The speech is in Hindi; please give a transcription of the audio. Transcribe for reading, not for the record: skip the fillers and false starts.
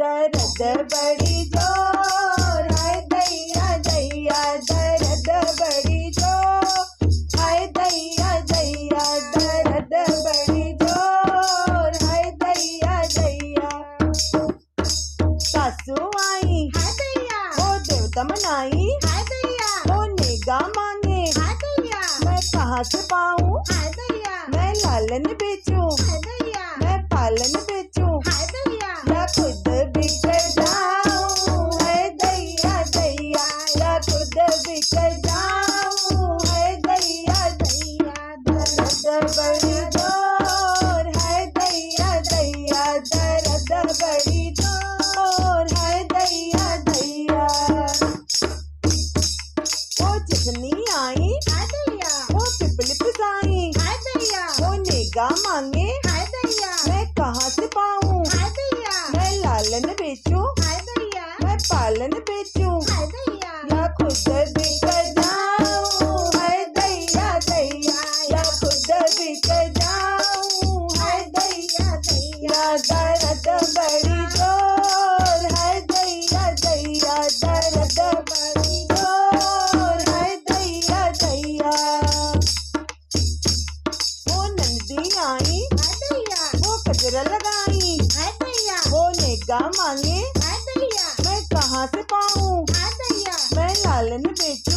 दर्द बड़ी जोर हाय दैया दैया दर्द बड़ी जोर हाय दैया दैया दर्द बड़ी जोर हाय दैया दैया। सासू आई हाय दैया वो देवता मनाई हाय दैया वो निगाह मांगे हाय दैया मैं कहाँ से पाऊँ हाय दैया मैं लालन बेचूं हाय दैया मैं पालन बेचूं हाय दैया या खुद बिक जाऊं है दैया दैया या खुद बिक जाऊं है दैया दैया दर्द बड़ी जोर है दैया दैया दर्द बड़ी जोर है दैया दैया। वो जितनी आई हाय दैया वो पिपली पिसाई हाय दैया वो निगाह मांगे हाय दैया मैं कहाँ से पाऊँ हाय दैया मैं लालन बेचूं हाय दैया मैं पालन बेचूं हाय दैया या खुद बिक जाऊं है दैया दैया या खुद बिक जाऊं है दैया दैया दर्द बड़ी जोर है दैया दैया दर्द बड़ी जोर है दैया दैया। वो नंदी आई हाय दैया वो कजरा लगाई हाय दैया वो निगाह मांगे हाय दैया मैं कहाँ से पाऊँ हाय दैया मैं लालन बेचूं